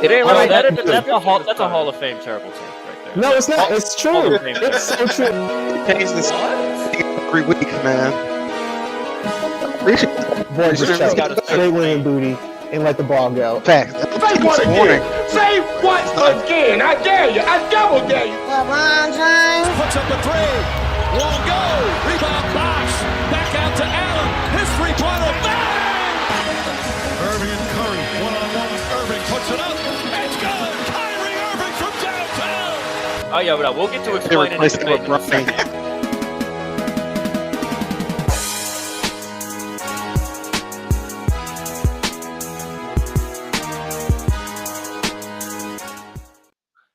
It ain't I really like that. that That's a Hall of Fame terrible take right there. No, it's not. It's Hall true. of Fame It's so true. Change this every week, man. Appreciate Boy, just Richard's choke. got a Straight winning booty and let the ball go. Facts. Say what again? Say what again? I dare you. I double dare you. LeBron James puts up a three. Won't go. Rebound Bosh. Back out to Allen. His three-pointer. Bang! Irving and Curry. One-on-one. Irving puts it up. It's good. Kyrie Irving from downtown. Oh yeah, but we'll get to explaining it in a second.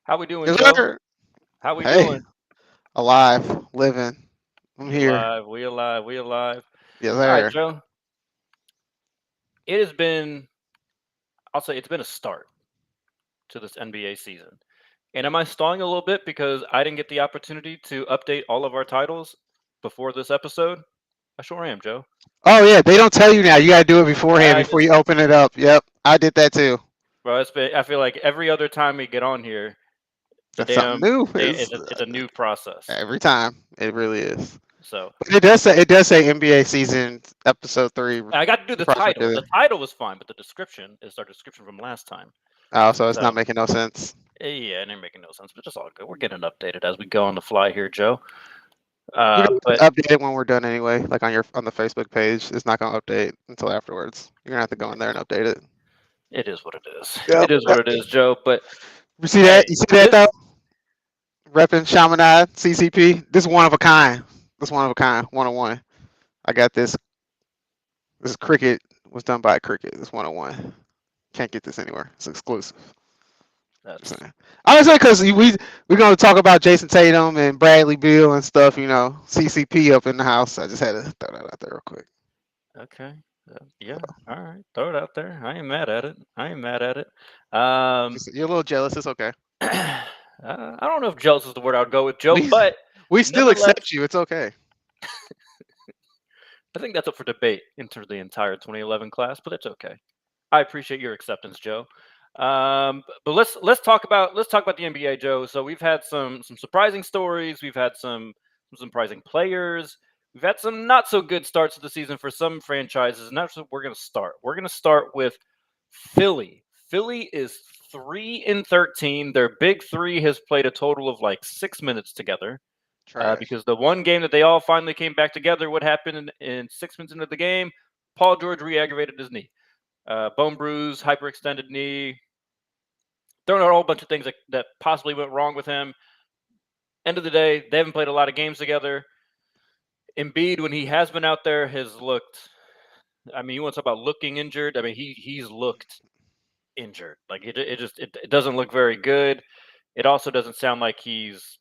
How we doing, Joe? How we doing? Alive, living. I'm here. We alive. Yes, All right, Joe. It has been, I'll say it's been a start to this NBA season. And am I stalling a little bit because I didn't get the opportunity to update all of our titles before this episode? I sure am, Joe. Oh yeah, they don't tell you now. You gotta do it beforehand before you open it up. Yep, I did that too. Bro, I feel like every other time we get on here, that's something new. It's a new process. Every time, it really is. So but it does say NBA season episode 3. I got to do the title. The title was fine, but the description is our description from last time. Oh, so it's not making no sense. Yeah, it ain't making no sense, but it's all good. We're getting updated as we go on the fly here, Joe. But update it when we're done anyway. Like on the Facebook page, it's not gonna update until afterwards. You're gonna have to go in there and update it. It is what it is. Yep. It is what it is, Joe. But you see that? You see that though? Repping Chaminade CCP. This is one of a kind. This one of a kind. 101. I got this. This is Cricket. Was done by Cricket. This 101. Can't get this anywhere. It's exclusive. I was saying because we're going to talk about Jason Tatum and Bradley Beal and stuff. You know, CCP up in the house. I just had to throw that out there real quick. Okay. Yeah. All right. Throw it out there. I ain't mad at it. You're a little jealous. It's okay. I don't know if jealous is the word I would go with, Joe, but we still accept you. It's okay. I think that's up for debate into the entire 2011 class, but it's okay. I appreciate your acceptance, Joe. But let's talk about the NBA, Joe. So we've had some surprising stories. We've had some surprising players. We've had some not so good starts to the season for some franchises, and that's what we're going to start. We're going to start with Philly. Philly is 3-13. Their big three has played a total of like 6 minutes together. Because the one game that they all finally came back together, what happened in 6 minutes into the game? Paul George re-aggravated his knee. Bone bruise, hyperextended knee. Throwing out a whole bunch of things that possibly went wrong with him. End of the day, they haven't played a lot of games together. Embiid, when he has been out there, has looked. I mean, you want to talk about looking injured? I mean, he's looked injured. Like it doesn't look very good. It also doesn't sound like he's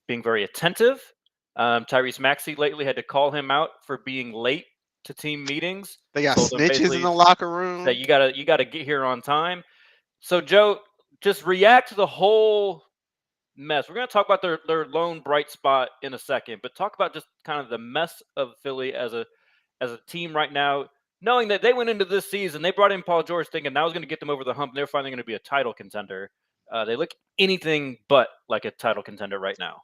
being very attentive. Tyrese Maxey lately had to call him out for being late to team meetings. They got snitches in the locker room. That you gotta get here on time. So Joe, just react to the whole mess. We're gonna talk about their lone bright spot in a second, but talk about just kind of the mess of Philly as a team right now, knowing that they went into this season, they brought in Paul George thinking that was going to get them over the hump, and they're finally going to be a title contender. They look anything but like a title contender right now.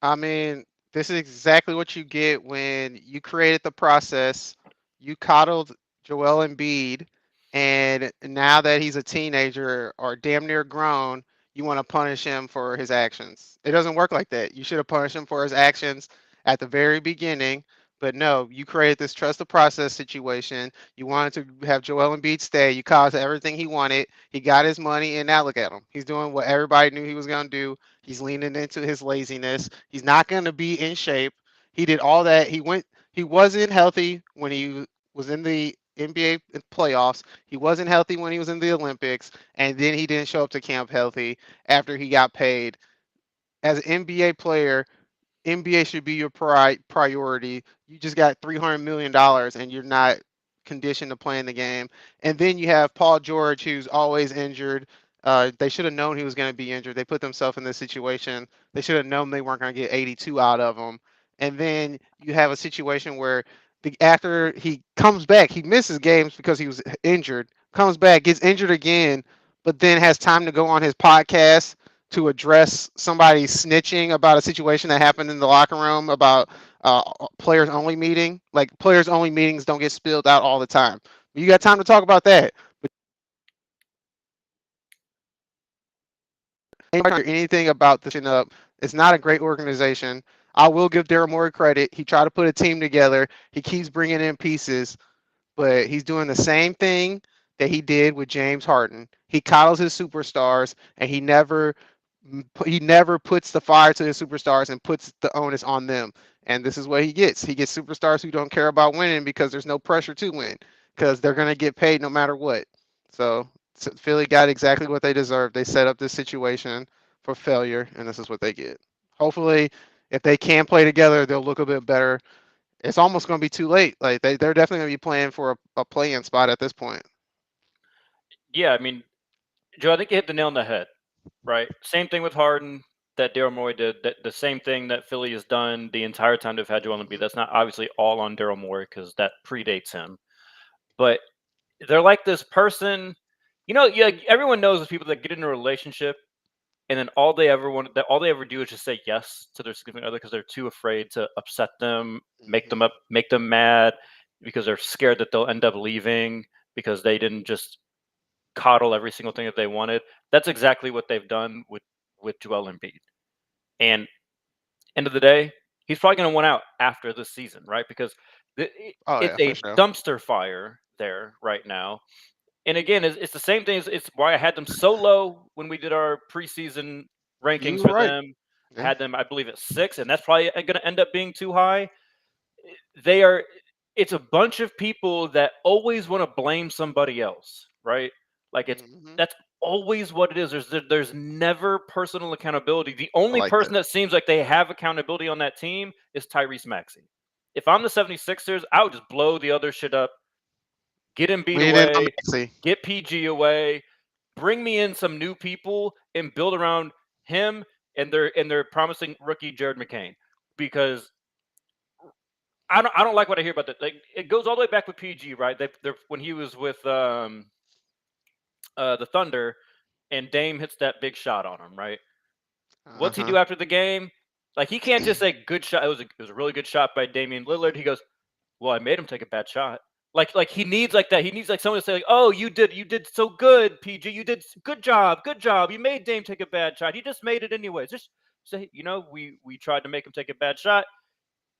I mean, this is exactly what you get when you created the process. You coddled Joel Embiid, and now that he's a teenager or damn near grown, you want to punish him for his actions. It doesn't work like that. You should have punished him for his actions at the very beginning. But no, you created this trust the process situation. You wanted to have Joel Embiid stay. You caused everything he wanted. He got his money, and now look at him. He's doing what everybody knew he was going to do. He's leaning into his laziness. He's not going to be in shape. He did all that. He wasn't healthy when he was in the NBA playoffs. He wasn't healthy when he was in the Olympics. And then he didn't show up to camp healthy after he got paid. As an NBA player, NBA should be your priority. You just got $300 million and you're not conditioned to play in the game. And then you have Paul George, who's always injured. They should have known he was going to be injured. They put themselves in this situation. They should have known they weren't going to get 82 out of him. And then you have a situation where after he comes back, he misses games because he was injured, comes back, gets injured again, but then has time to go on his podcast to address somebody snitching about a situation that happened in the locker room about players only meeting. Like players only meetings don't get spilled out all the time. You got time to talk about that. But anything about this up. It's not a great organization. I will give Daryl Morey credit. He tried to put a team together. He keeps bringing in pieces, but he's doing the same thing that he did with James Harden. He coddles his superstars, and he never puts the fire to his superstars and puts the onus on them. And this is what he gets. He gets superstars who don't care about winning because there's no pressure to win because they're going to get paid no matter what. So Philly got exactly what they deserved. They set up this situation for failure, and this is what they get. Hopefully, if they can play together, they'll look a bit better. It's almost going to be too late. Like they're definitely going to be playing for a play-in spot at this point. Yeah, I mean, Joe, I think you hit the nail on the head, right? Same thing with Harden that Daryl Morey did. That the same thing that Philly has done the entire time they've had Joel Embiid. That's not obviously all on Daryl Morey because that predates him, but they're like this person. You know, yeah, everyone knows those people that get in a relationship and then all they ever do is just say yes to their significant other because they're too afraid to upset them, make them mad, because they're scared that they'll end up leaving because they didn't just coddle every single thing that they wanted. That's exactly what they've done with Joel Embiid. And end of the day, he's probably going to win out after this season, right? Because it's a dumpster fire there right now. And again, it's the same thing. It's why I had them so low when we did our preseason rankings for them. Yeah. I had them, I believe, at 6, and that's probably going to end up being too high. It's a bunch of people that always want to blame somebody else, right? Like that's always what it is. There's never personal accountability. The only person that seems like they have accountability on that team is Tyrese Maxey. If I'm the 76ers, I would just blow the other shit up. Get Embiid away, get PG away, bring me in some new people, and build around him and their promising rookie Jared McCain. Because I don't like what I hear about that. Like it goes all the way back with PG, right? They're when he was with the Thunder, and Dame hits that big shot on him, right? What's he do after the game? Like he can't just say good shot. It was a really good shot by Damian Lillard. He goes, well, I made him take a bad shot. Like he needs like that. He needs like someone to say like, "Oh, you did so good, PG. You did good job. You made Dame take a bad shot. He just made it anyways. Just say, you know, we tried to make him take a bad shot.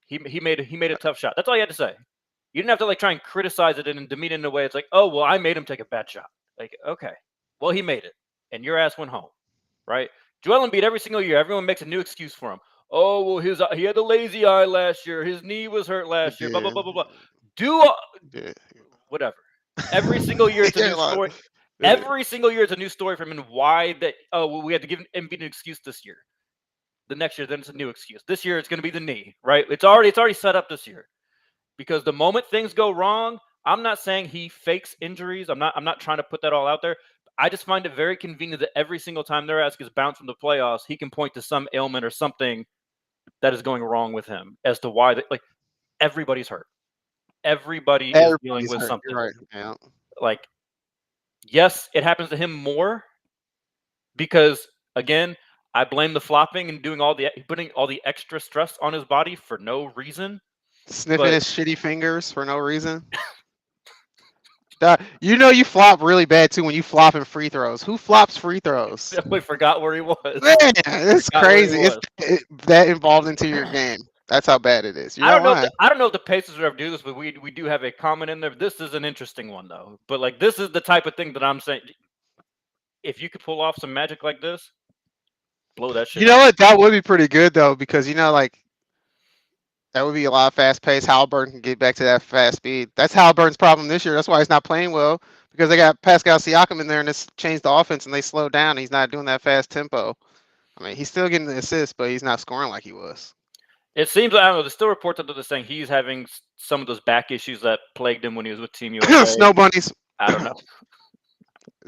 He made a tough shot. That's all you had to say. You didn't have to like try and criticize it and demean it in a way. It's like, oh well, I made him take a bad shot. Like okay, well he made it, and your ass went home, right? Joel Embiid every single year, everyone makes a new excuse for him. Oh well, he had the lazy eye last year. His knee was hurt last year. Blah blah blah blah blah. Whatever. Every single year it's a new story. Every single year it's a new story from him and why that. Oh, well, we had to give Embiid an excuse this year. The next year, then it's a new excuse. This year it's going to be the knee, right? It's already set up this year. Because the moment things go wrong, I'm not saying he fakes injuries. I'm not trying to put that all out there. I just find it very convenient that every single time their ass gets bounced from the playoffs, he can point to some ailment or something that is going wrong with him as to why like everybody's hurt. Everybody is dealing with something. Right. Yeah. Like, yes, it happens to him more because, again, I blame the flopping and putting all the extra stress on his body for no reason. Sniffing his shitty fingers for no reason. You know you flop really bad too when you flop in free throws. Who flops free throws? We forgot where he was. Man, it's crazy. It's that involved into your game. That's how bad it is. I don't know if the Pacers would ever do this, but we do have a comment in there. This is an interesting one though. But like this is the type of thing that I'm saying. If you could pull off some magic like this, blow that shit. You know what? That would be pretty good though, because you know, like that would be a lot of fast pace. Halliburton can get back to that fast speed. That's Halliburton's problem this year. That's why he's not playing well, because they got Pascal Siakam in there and it's changed the offense and they slowed down. He's not doing that fast tempo. I mean, he's still getting the assists, but he's not scoring like he was. It seems, I don't know, there's still reports out there saying he's having some of those back issues that plagued him when he was with Team USA. Snow bunnies. I don't know.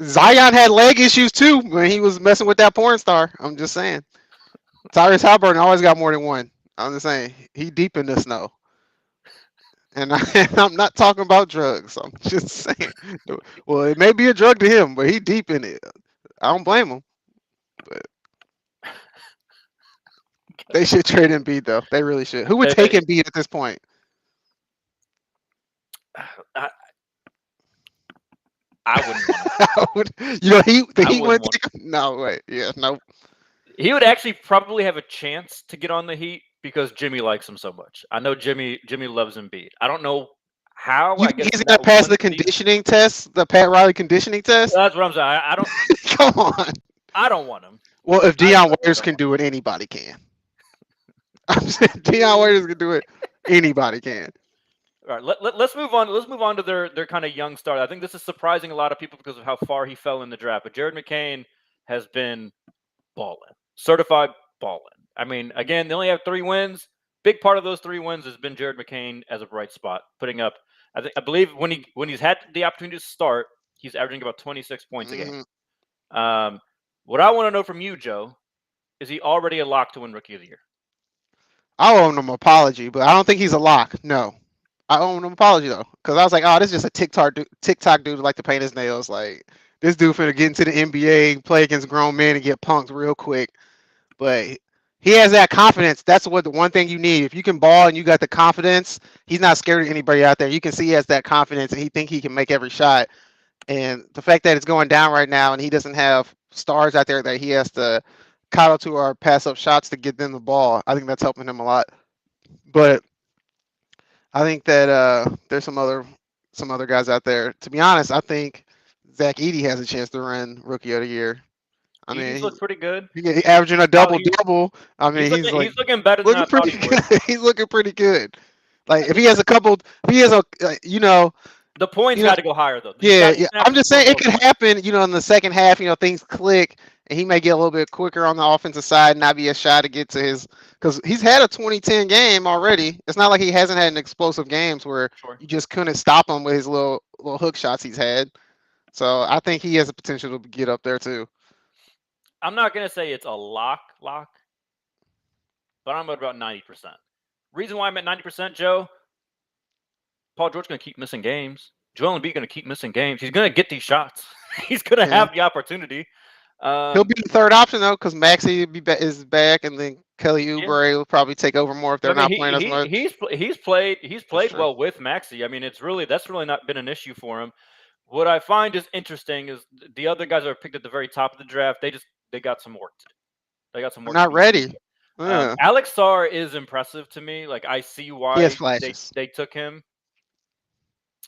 Zion had leg issues too when he was messing with that porn star. I'm just saying. Tyrese Halliburton always got more than one. I'm just saying, he deep in the snow. And I'm not talking about drugs. I'm just saying. Well, it may be a drug to him, but he deep in it. I don't blame them. But they should trade Embiid though. They really should. Who would take Embiid at this point? I wouldn't want him. You know, the I Heat wouldn't wouldn't want take him. No, wait. Yeah, no. He would actually probably have a chance to get on the Heat because Jimmy likes him so much. I know Jimmy loves Embiid. I don't know how. You I guess think he's gonna pass the season. conditioning test, the Pat Riley conditioning test? That's what I'm saying. I don't. Come on. I don't want him. Well, if I Deion really Waiters don't can want do it, anybody can. I'm saying Deion Waiters can do it. Anybody can. All right, let's move on. Let's move on to their kind of young start. I think this is surprising a lot of people because of how far he fell in the draft. But Jared McCain has been balling, certified balling. I mean, again, they only have 3 wins. Big part of those 3 wins has been Jared McCain as a bright spot, putting up. I believe when he's had the opportunity to start, he's averaging about 26 points a game. What I want to know from you, Joe, is he already a lock to win Rookie of the Year? I owe him an apology, but I don't think he's a lock. No. I owe him an apology though, because I was like, oh, this is just a TikTok dude who like to paint his nails. Like this dude finna get into the NBA, play against grown men, and get punked real quick. But he has that confidence. That's what the one thing you need. If you can ball and you got the confidence, he's not scared of anybody out there. You can see he has that confidence, and he think he can make every shot. And the fact that it's going down right now, and he doesn't have stars out there that he has to coddle to or pass up shots to get them the ball, I think that's helping him a lot. But I think that there's some other guys out there. To be honest, I think Zach Edey has a chance to run Rookie of the Year. I mean, He's looked pretty good. He's averaging a double. I mean, he's looking better than I thought pretty he would. good. He's looking pretty good. Like if he has a couple, The points got to go higher though. Yeah. I'm just saying it could happen. In the second half, things click, and he may get a little bit quicker on the offensive side, and not be as shy to get to his. Because he's had a 2010 game already. It's not like he hasn't had an explosive games where you just couldn't stop him with his little hook shots he's had. So I think he has the potential to get up there too. I'm not gonna say it's a lock, but I'm at about 90%. Reason why I'm at 90%, Joe. Paul George's gonna keep missing games. Joel Embiid gonna keep missing games. He's gonna get these shots. He's gonna have the opportunity. He'll be the third option though, because Maxey is back, and then Kelly Oubre will probably take over more if they're not playing as much. He's played well with Maxey. I mean, that's really not been an issue for him. What I find is interesting is the other guys that are picked at the very top of the draft. They got some work to do. They got some work. Not ready. Alex Sarr is impressive to me. Like I see why they took him.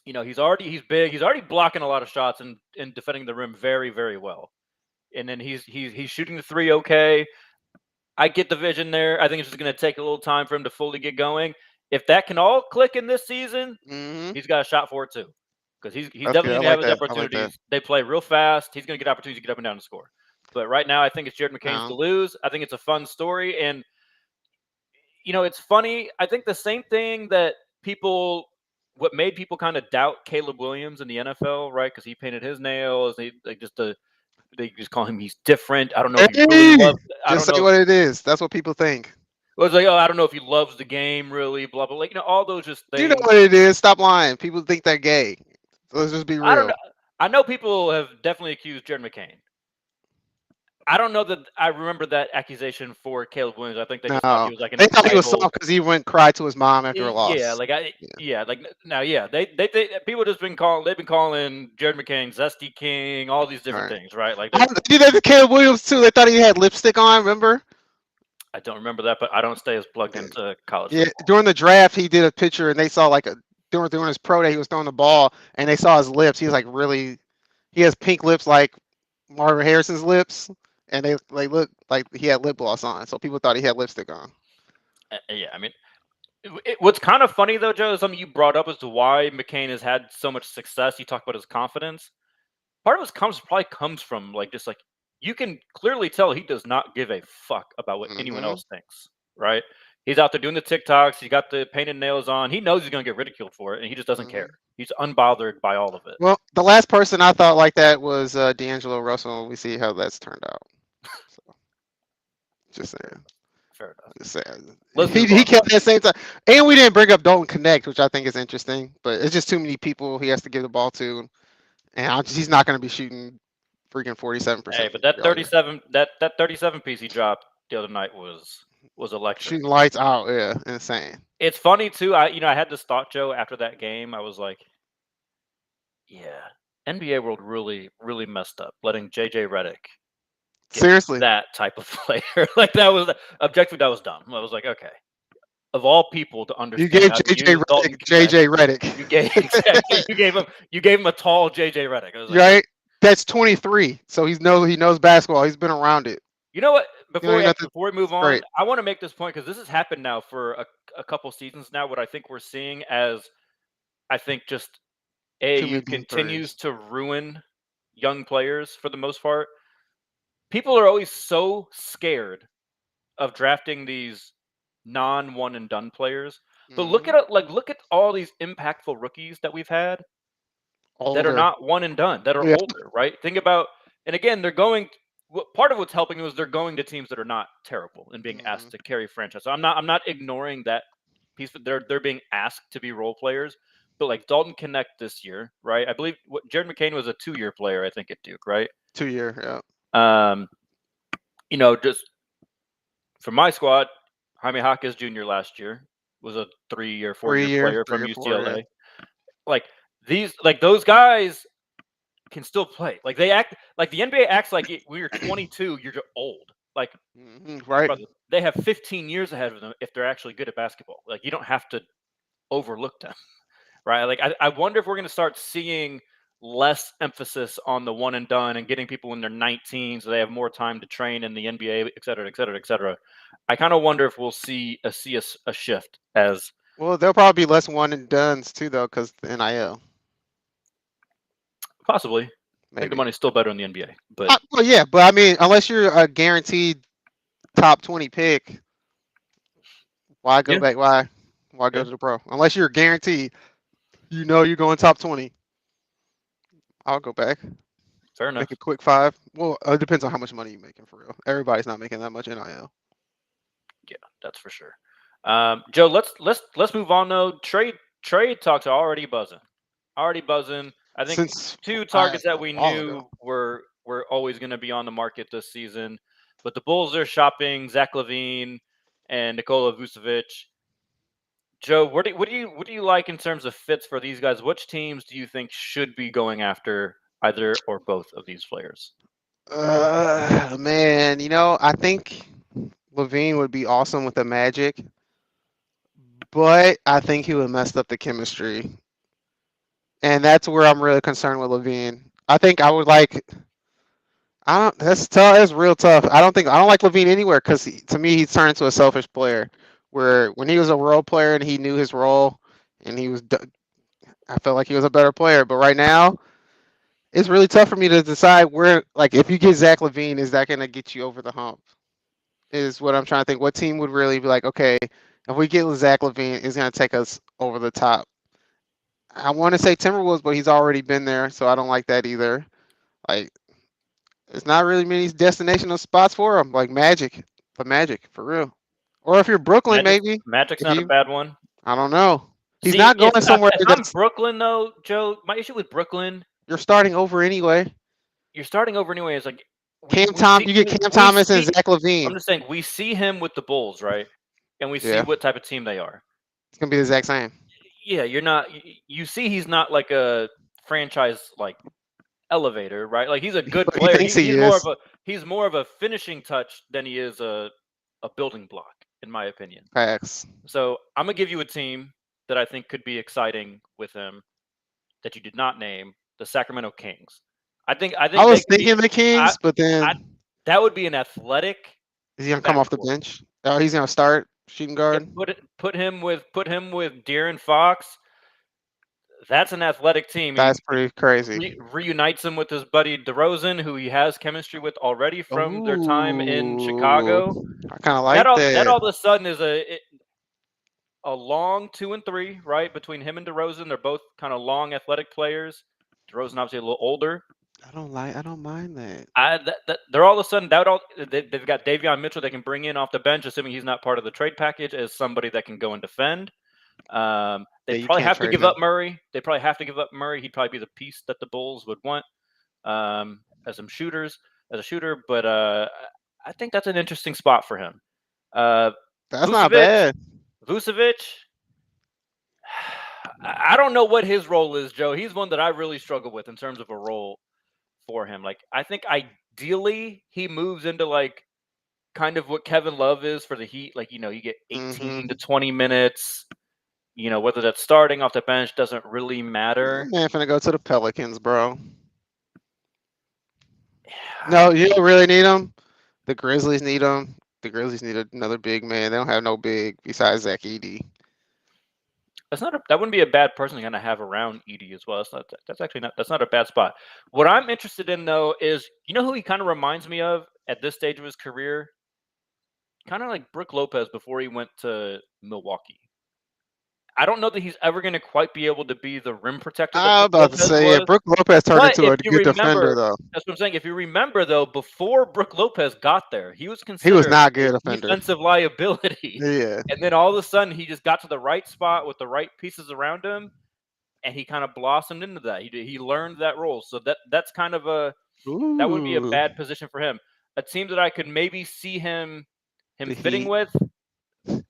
He's big. He's already blocking a lot of shots and defending the rim very, very well. And then he's shooting the 3 okay. I get the vision there. I think it's just going to take a little time for him to fully get going. If that can all click in this season, he's got a shot for it too. Because he's definitely going to have his opportunities. They play real fast. He's going to get opportunities to get up and down and score. But right now, I think it's Jared McCain's to lose. I think it's a fun story. And, it's funny. I think the same thing that what made people kind of doubt Caleb Williams in the NFL, right? Because he painted his nails. They just call him he's different. I don't know if he really loves. Just say what it is. That's what people think. Well, it's like, I don't know if he loves the game really, blah blah. Like all those just things. You know what it is. Stop lying. People think they're gay. So let's just be real. I don't know. I know people have definitely accused Jared McCain. I don't know that I remember that accusation for Caleb Williams. I think they just thought he was like they thought he was soft because he went cry to his mom after a loss. Yeah, They people just been calling. They've been calling Jared McCain Zesty King, all these different things, right? Like they did that to Caleb Williams too. They thought he had lipstick on. Remember? I don't remember that, but I don't stay as plugged into college. Yeah, during the draft, he did a picture, and they saw during his pro day, he was throwing the ball, and they saw his lips. He was he has pink lips like Marvin Harrison's lips. And they look like he had lip gloss on, so people thought he had lipstick on. Yeah, I mean, what's kind of funny though, Joe, is something you brought up as to why McCain has had so much success. You talk about his confidence. Part of it probably comes from you can clearly tell he does not give a fuck about what anyone else thinks, right? He's out there doing the TikToks. He got the painted nails on. He knows he's going to get ridiculed for it, and he just doesn't care. He's unbothered by all of it. Well, the last person I thought like that was D'Angelo Russell. We see how that's turned out. So, just saying. Fair enough. Just saying. He kept that same time. And we didn't bring up Dalton Connect, which I think is interesting. But it's just too many people he has to give the ball to. And he's not going to be shooting freaking 47%. Hey, but that 37 piece he dropped the other night was electric. Shooting lights out, yeah, insane. It's funny too. I had this thought, Joe, after that game. I was like, yeah, NBA world really, really messed up letting JJ Redick get Seriously, that type of player. Like that was objectively, that was dumb. I was like, okay, of all people to you understand, gave how to JJ use Dalton Redick, Knecht, JJ Redick, you gave exactly you gave him a tall JJ Redick. I was like, right? That's 23, so he knows basketball. He's been around it. you know what? Before ain't nothing- we move on, great. I want to make this point because this has happened now for a couple seasons now. What I think we're seeing as, I think just Too AAU many continues to ruin young players for the most part. People are always so scared of drafting these non-one and done players. But look Mhm. at look at all these impactful rookies that we've had that are Older. not one and done, that are Yeah. older, right? Think about, and again, they're going. Part of what's helping them is they're going to teams that are not terrible and being asked to carry franchise. So I'm not ignoring that piece. But they're being asked to be role players. But like Dalton Knecht this year, right? I believe Jared McCain was a 2-year player, I think, at Duke, right? 2-year, yeah. Just for my squad, Jaime Jaquez Jr. last year was a 3-year, 4-year player from 3 or 4, UCLA. yeah. Like those guys can still play. Like they act like the NBA acts like when you're 22, you're old. Like Right. brother, they have 15 years ahead of them if they're actually good at basketball. Like you don't have to overlook them, right? Like I wonder if we're going to start seeing less emphasis on the one and done and getting people when they're 19 so they have more time to train in the NBA, et cetera, et cetera, et cetera. I kind of wonder if we'll see a shift as Well, there'll probably be less one and dones too, though, because the NIL. possibly. I think Maybe. the money's still better in the NBA, but Well, yeah, but I mean, unless you're a guaranteed top 20 pick, why go Yeah. back? Why go Yeah. to the pro? Unless you're guaranteed, you're going top 20. I'll go back. fair enough. Make a quick 5. Well, it depends on how much money you're making for real. Everybody's not making that much NIL. Yeah, that's for sure. Joe, let's move on though. Trade talks are already buzzing. I think Since 2 targets that we a while knew ago. were always going to be on the market this season, but the Bulls are shopping Zach LaVine and Nikola Vucevic. Joe, what do you like in terms of fits for these guys? Which teams do you think should be going after either or both of these players? Man, I think Levine would be awesome with the Magic, but I think he would mess up the chemistry, and that's where I'm really concerned with Levine. I think I would like. I don't. That's tough. That's real tough. I don't like Levine anywhere because to me he's turned into a selfish player. Where when he was a role player and he knew his role, and I felt like he was a better player. But right now, it's really tough for me to decide where. Like, if you get Zach LaVine, is that going to get you over the hump? Is what I'm trying to think. What team would really be like, okay, if we get Zach LaVine, it's going to take us over the top? I want to say Timberwolves, but he's already been there, so I don't like that either. Like, there's not really many destinational spots for him, like Magic, for real. Or if you're Brooklyn, maybe. Magic's If not a you- bad one. I don't know. He's See, not going somewhere If I'm that's Brooklyn though, Joe, my issue with Brooklyn, you're starting over anyway. you're starting over anyway. It's like You get Cam Thomas and Zach I'm LaVine. just saying we see him with the Bulls, right? And we see Yeah. what type of team they are. It's gonna be the exact same. Yeah, you're not. You see, he's not like a franchise like elevator, right? Like he's a good But he player. thinks he he's is. he's more of a finishing touch than he is a building block, in my opinion. Facts. So I'm gonna give you a team that I think could be exciting with him that you did not name, the Sacramento Kings. I think I was they could be- thinking the Kings, but then that would be an athletic. is he gonna come off the backcourt. bench? Oh, he's gonna start shooting guard. Put him with De'Aaron Fox. That's an athletic team. That's pretty crazy. Reunites him with his buddy DeRozan, who he has chemistry with already from their time in Chicago. I kind of like that. That all of a sudden is a long 2 and 3, right? Between him and DeRozan, they're both kind of long athletic players. DeRozan obviously a little older. I don't mind that. They're all of a sudden they've got Davion Mitchell they can bring in off the bench, assuming he's not part of the trade package, as somebody that can go and defend. They you probably can't have to trade give him. up Murray. He'd probably be the piece that the Bulls would want. some shooters as a shooter, but I think that's an interesting spot for him. That's not Vucevic, bad. Vucevic, I don't know what his role is, Joe. He's one that I really struggle with in terms of a role for him. Like, I think ideally he moves into like kind of what Kevin Love is for the Heat. Like, you get 18 to 20 minutes. Whether that's starting off the bench doesn't really matter. Man, finna go to the Pelicans, bro. No, you don't really need him. The Grizzlies need him. The Grizzlies need another big man. They don't have no big besides Zach Edey. That wouldn't be a bad person to kind of have around Edey as well. That's not a bad spot. What I'm interested in though is, who he kind of reminds me of at this stage of his career? Kind of like Brook Lopez before he went to Milwaukee. I don't know that he's ever going to quite be able to be the rim protector. I was about to say, yeah, Brook Lopez turned into a good defender, though. That's what I'm saying. If you remember, though, before Brook Lopez got there, he was considered he was not good defender, defensive liability. Yeah. And then all of a sudden, he just got to the right spot with the right pieces around him, and he kind of blossomed into that. He learned that role. So that's kind of that wouldn't be a bad position for him. A team that I could maybe see him fitting with.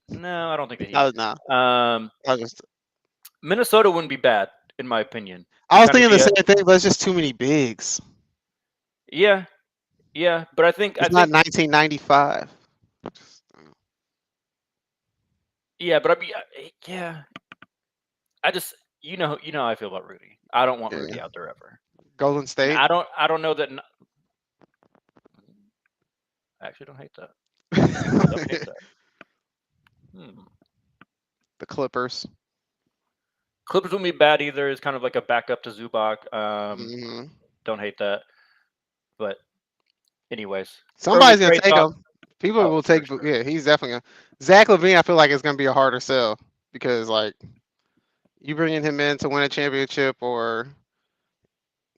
No, I don't think that he. Minnesota wouldn't be bad, in my opinion. I was thinking the same thing, but it's just too many bigs. Yeah, but I think it's not 1995. Yeah, but I just how I feel about Rudy. I don't want Rudy out there ever. Golden State. I don't know that. I actually don't hate that. I don't hate that. The Clippers. Clippers wouldn't be bad either. It's kind of like a backup to Zubac. Don't hate that. But anyways. Somebody's going to take him. People will take sure. Yeah, he's definitely going to. Zach LaVine, I feel like it's going to be a harder sell because, like, you bringing him in to win a championship or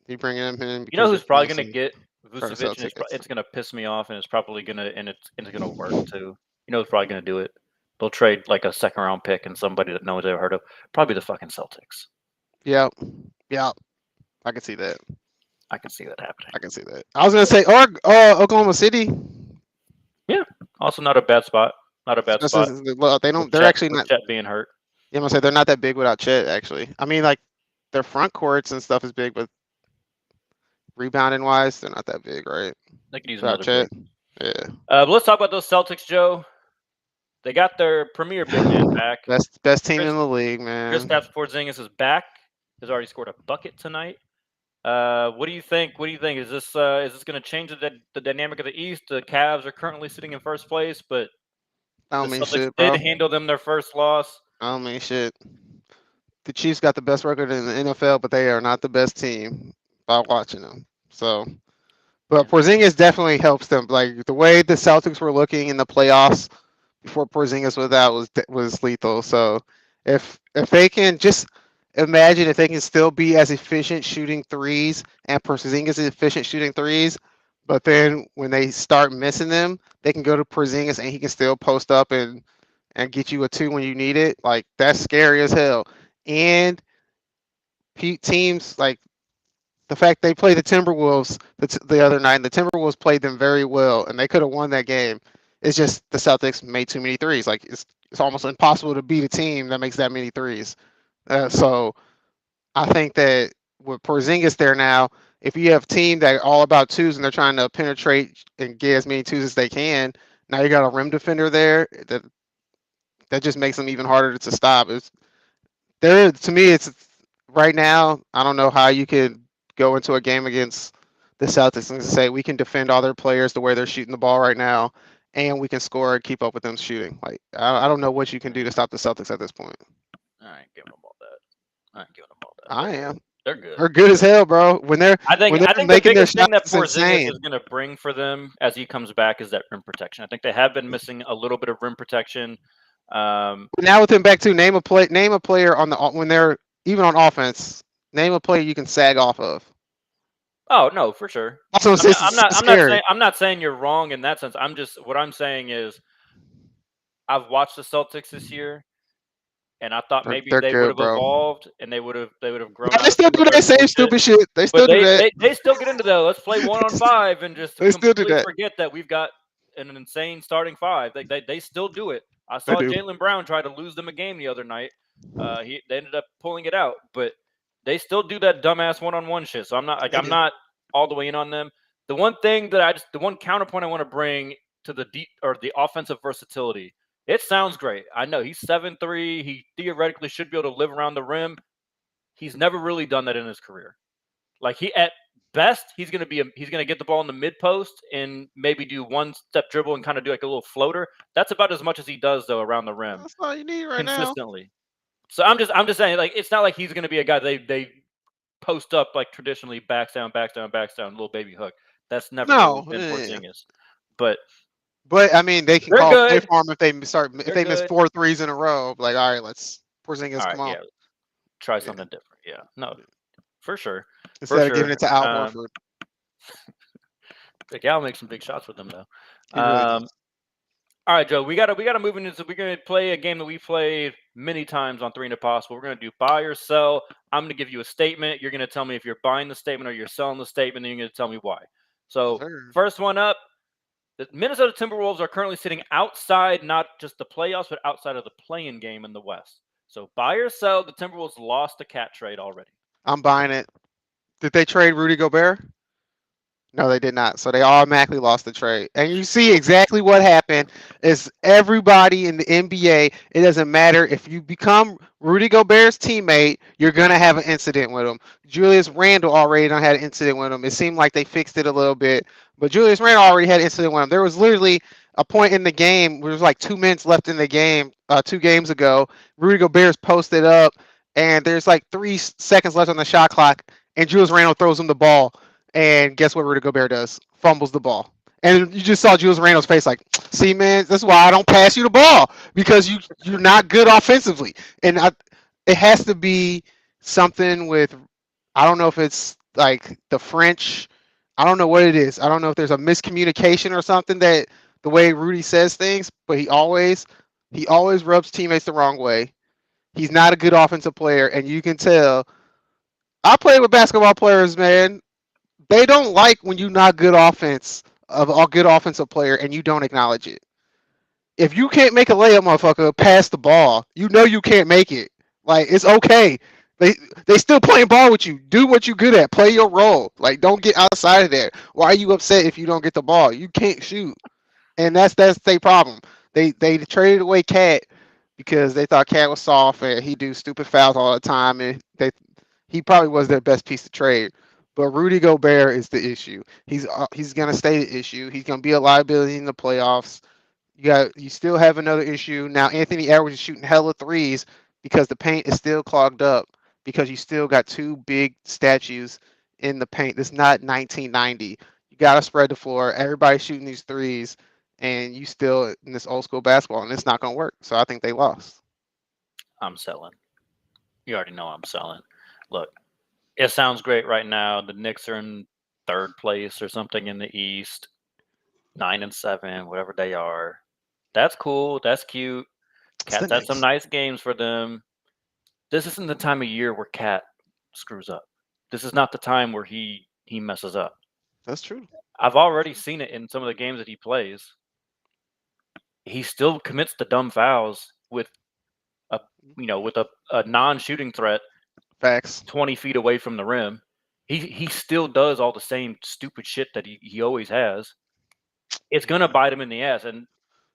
you bringing him in. You know who's probably going to get Vucevic? It's going to piss me off and it's probably going to, and it's going to work too. You know who's probably going to do it? They'll trade like a second round pick and somebody that no one's ever heard of. Probably the fucking Celtics. Yep. I can see that. I can see that happening. I can see that. I was gonna say, or Oklahoma City. Yeah. Also not a bad spot. Not a bad spot. Well, they don't. They're actually not. Chet being hurt. Yeah, I'm gonna say they're not that big without Chet. Actually, I mean, like their front courts and stuff is big, but rebounding wise, they're not that big, right? They could use another Chet. big. Yeah. But let's talk about those Celtics, Joe. They got their premier big man back. Best team in the league, man. Kristaps Porzingis is back. Has already scored a bucket tonight. What do you think? Is this going to change the dynamic of the East? The Cavs are currently sitting in first place, but I don't the mean Celtics shit, bro. did handle them their first loss. I don't mean shit. The Chiefs got the best record in the NFL, but they are not the best team by watching them. So, but Porzingis definitely helps them. Like the way the Celtics were looking in the playoffs before Porzingis was out was lethal. So if they can just imagine if they can still be as efficient shooting threes and Porzingis is efficient shooting threes, but then when they start missing them, they can go to Porzingis and he can still post up and get you a 2 when you need it. Like that's scary as hell. And teams like the fact they played the Timberwolves the other night, and the Timberwolves played them very well, and they could have won that game. It's just the Celtics made too many threes. Like it's almost impossible to beat a team that makes that many threes. So I think that with Porzingis there now, if you have a team that are all about twos and they're trying to penetrate and get as many twos as they can, now you got a rim defender there that just makes them even harder to stop. To me, it's right now. I don't know how you could go into a game against the Celtics and say we can defend all their players the way they're shooting the ball right now. And we can score and keep up with them shooting. Like I don't know what you can do to stop the Celtics at this point. I ain't giving them all that. I am. They're good. They're good as hell, bro. I think the biggest thing that Porzingis is going to bring for them as he comes back is that rim protection. I think they have been missing a little bit of rim protection. Now with him back too, name a player when they're even on offense. Name a player you can sag off of. Oh no, for sure. I'm not saying you're wrong in that sense. What I'm saying is, I've watched the Celtics this year, and I thought They're- maybe they're they good, would have bro. evolved and they would have grown. No, out they of still some do of their that same bullshit. stupid shit. They still But do that. they still get into the let's play 1-on-5 and just They still do completely that. forget that we've got an insane starting five. They still do it. I They saw do. Jaylen Brown try to lose them a game the other night. They ended up pulling it out, but they still do that dumbass 1-on-1 shit. So I'm They do. not all the way in on them. The one counterpoint I want to bring to the offensive versatility. It sounds great. I know he's 7'3". He theoretically should be able to live around the rim. He's never really done that in his career. Like at best, he's gonna get the ball in the mid post and maybe do one step dribble and kind of do like a little floater. That's about as much as he does though around the rim That's all you need right now. consistently. So I'm just saying, like, it's not like he's gonna be a guy they post up like traditionally, backs down, little baby hook. That's never No, really been yeah. Porzingis. But I mean, they can They're call play good. for him if they miss good. 4 threes in a row. Like, all right, let's Porzingis, all right, come on. yeah, try something different. Yeah, no, for sure. Instead of giving sure. it to Al Horford. Big Al makes some big shots with them though. He really does. All right, Joe, we gotta move into. So we're gonna play a game that we played many times on 3 and Possible. We're gonna do buy or sell. I'm gonna give you a statement. You're gonna tell me if you're buying the statement or you're selling the statement. Then you're gonna tell me why. So Sure. first one up, the Minnesota Timberwolves are currently sitting outside not just the playoffs, but outside of the play-in game in the West. So buy or sell, the Timberwolves lost a cat trade already. I'm buying it. Did they trade Rudy Gobert? No, they did not. So they automatically lost the trade. And you see exactly what happened is everybody in the NBA, it doesn't matter if you become Rudy Gobert's teammate, you're going to have an incident with him. Julius Randle already done had an incident with him. It seemed like they fixed it a little bit, but Julius Randle already had an incident with him. There was literally a point in the game where there was like 2 minutes left in the game, 2 games ago. Rudy Gobert's posted up, and there's like 3 seconds left on the shot clock, and Julius Randle throws him the ball. And guess what Rudy Gobert does? Fumbles the ball. And you just saw Julius Randle's face like, see, man, that's why I don't pass you the ball, because you're not good offensively. And it has to be something with, I don't know if it's like the French. I don't know what it is. I don't know if there's a miscommunication or something that the way Rudy says things, but he always rubs teammates the wrong way. He's not a good offensive player, and you can tell. I play with basketball players, man. They don't like when you're not good offense of a good offensive player and you don't acknowledge it. If you can't make a layup, motherfucker, pass the ball. You know you can't make it. Like, it's okay. They still playing ball with you. Do what you're good at. Play your role. Like, don't get outside of there. Why are you upset if you don't get the ball? You can't shoot. And that's their problem. They traded away Cat because they thought Cat was soft and he do stupid fouls all the time, and he probably was their best piece to trade. But Rudy Gobert is the issue. He's gonna stay the issue. He's gonna be a liability in the playoffs. You still have another issue now. Anthony Edwards is shooting hella threes because the paint is still clogged up because you still got 2 big statues in the paint. This is not 1990. You gotta spread the floor. Everybody's shooting these threes, and you still in this old school basketball, and it's not gonna work. So I think they lost. I'm selling. You already know I'm selling. Look. It sounds great right now. The Knicks are in 3rd place or something in the East, 9-7, whatever they are. That's cool. That's cute. Cat's had some nice games for them. This isn't the time of year where Cat screws up. This is not the time where he messes up. That's true. I've already seen it in some of the games that he plays. He still commits the dumb fouls with a non-shooting threat. Facts. 20 feet away from the rim. He still does all the same stupid shit that he always has. It's going to bite him in the ass. And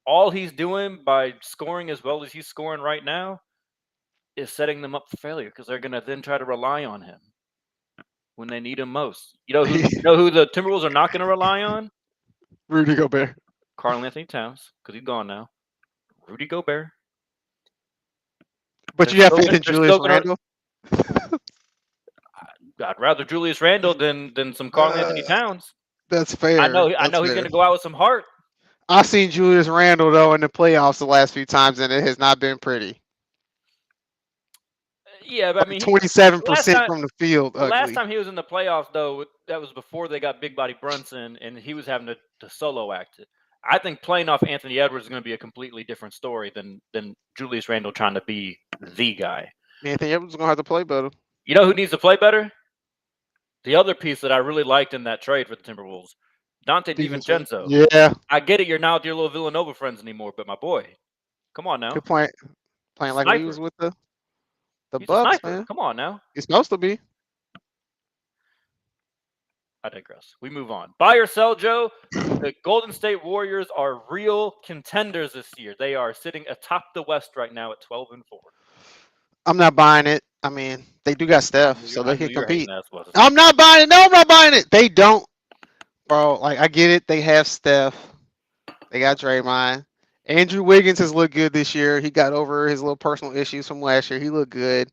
all he's doing by scoring as well as he's scoring right now is setting them up for failure, because they're going to then try to rely on him when they need him most. You know who the Timberwolves are not going to rely on? Rudy Gobert. Karl-Anthony Towns, because he's gone now. Rudy Gobert. But you have faith in Julius Randle? I'd rather Julius Randle than some Karl-Anthony Towns. That's fair. I know he's going to go out with some heart. I've seen Julius Randle though in the playoffs the last few times, and it has not been pretty. Yeah, but I mean, 27% from the field. The last time he was in the playoffs, though, that was before they got Big Body Brunson, and he was having to solo act it. I think playing off Anthony Edwards is going to be a completely different story than Julius Randle trying to be the guy. Anthony Edwards is gonna have to play better. You know who needs to play better? The other piece that I really liked in that trade for the Timberwolves, Dante DiVincenzo. Yeah, I get it, you're not with your little Villanova friends anymore, but my boy, come on now. good point. Playing like when he was Sniper. with the He's a Bucks, sniper. man. Come on now. He's supposed to be. I digress. We move on. Buy or sell, Joe. The Golden State Warriors are real contenders this year. They are sitting atop the West right now at 12-4. I'm not buying it. I mean, they do got Steph, so I they knew can you were hating compete. that, wasn't it? I'm not buying it. No, I'm not buying it. They don't, bro. Like I get it. They have Steph. They got Draymond. Andrew Wiggins has looked good this year. He got over his little personal issues from last year. He looked good,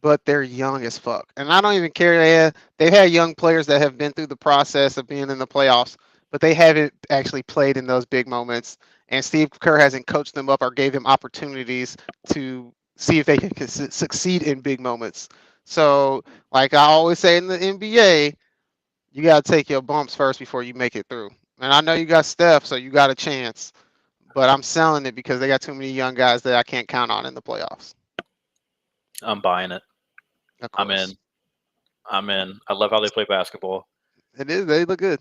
but they're young as fuck. And I don't even care. They've had young players that have been through the process of being in the playoffs, but they haven't actually played in those big moments. And Steve Kerr hasn't coached them up or gave them opportunities to see if they can succeed in big moments. So, like I always say in the NBA, you got to take your bumps first before you make it through. And I know you got Steph, so you got a chance. But I'm selling it because they got too many young guys that I can't count on in the playoffs. I'm buying it. Of I'm course. in. I'm in. I love how they play basketball. It is. They look good.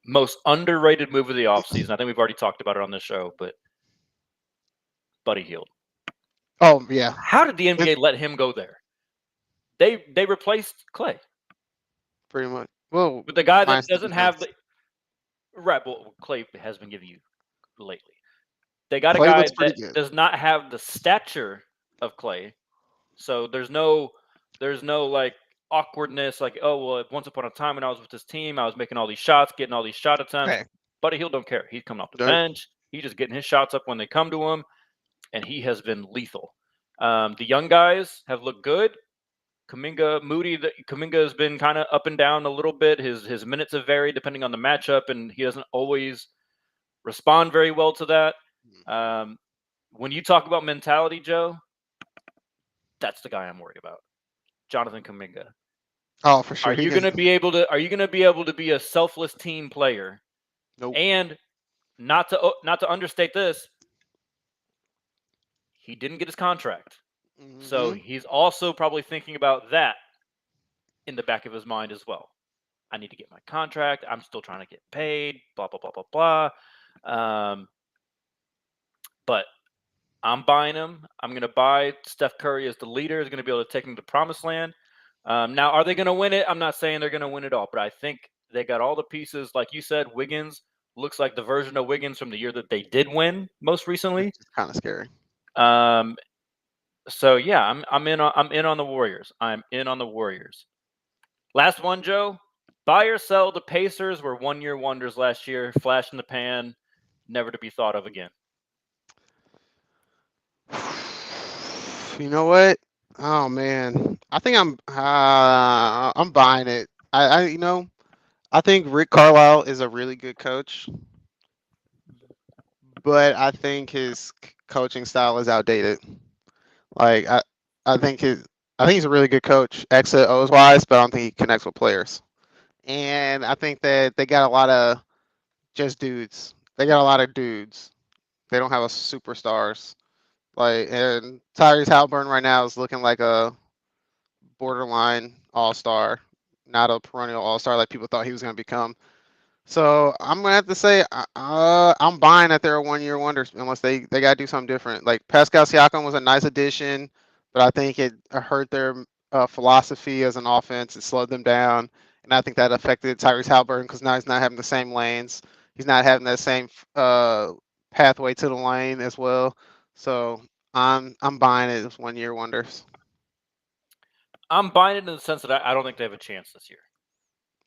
Most underrated move of the offseason. I think we've already talked about it on this show, but Buddy Hield. Oh, yeah. How did the NBA let him go there? They replaced Clay Pretty much. Well, with the guy that minus the doesn't have the defense. right. Well, Clay has been giving you lately. They got Clay a guy looks pretty that good. does not have the stature of Clay, so there's no like awkwardness. Like, oh well, once upon a time when I was with this team, I was making all these shots, getting all these shot attempts. Hey, Buddy Hield don't care. He's coming off the Dirt. bench. He's just getting his shots up when they come to him, and he has been lethal. The young guys have looked good. Kuminga has been kind of up and down a little bit. His minutes have varied depending on the matchup, and he doesn't always respond very well to that. When you talk about mentality, Joe, that's the guy I'm worried about. Jonathan Kuminga. oh, for sure. Are you going to be able to be a selfless team player? Nope. And not to understate this, he didn't get his contract. So he's also probably thinking about that in the back of his mind as well. I need to get my contract. I'm still trying to get paid, blah, blah, blah, blah, blah. But I'm buying him. I'm going to buy Steph Curry as the leader. Is going to be able to take him to the promised land. Now, are they going to win it? I'm not saying they're going to win it all, but I think they got all the pieces. Like you said, Wiggins looks like the version of Wiggins from the year that they did win most recently. It's kind of scary. So yeah, I'm in on the Warriors. I'm in on the Warriors. Last one, Joe. Buy or sell. The Pacers were one-year wonders last year, flash in the pan, never to be thought of again. You know what? Oh man, I think I'm buying it. I think Rick Carlisle is a really good coach, but I think his coaching style is outdated. Like I think he's a really good coach, X and O's wise, but I don't think he connects with players. And I think that they got a lot of just dudes. They got a lot of dudes. They don't have a superstars. And Tyrese Halliburton right now is looking like a borderline all-star, not a perennial all-star like people thought he was going to become. So I'm going to have to say I'm buying that they're a one-year wonder unless they got to do something different. Like Pascal Siakam was a nice addition, but I think it hurt their philosophy as an offense. It slowed them down, and I think that affected Tyrese Halliburton because now he's not having the same lanes. He's not having that same pathway to the lane as well. So I'm buying it as one-year wonders. I'm buying it in the sense that I don't think they have a chance this year.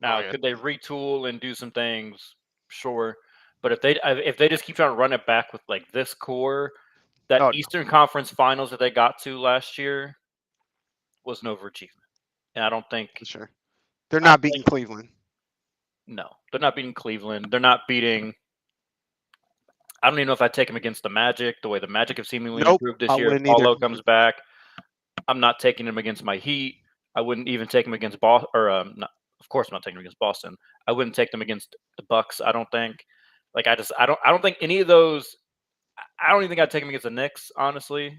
Now, yeah. Could they retool and do some things? Sure. But if they just keep trying to run it back with like this core, that Eastern Conference Finals that they got to last year was an overachievement. And I don't think For sure. They're not beating Cleveland. No, they're not beating Cleveland. They're not beating. I don't even know if I'd take them against the Magic, the way the Magic have seemingly improved this year. Paulo comes back. I'm not taking them against my Heat. I wouldn't even take them against Boston. Of course, I'm not taking them against Boston. I wouldn't take them against the Bucks. I don't think. I don't think any of those. I don't even think I'd take him against the Knicks, honestly,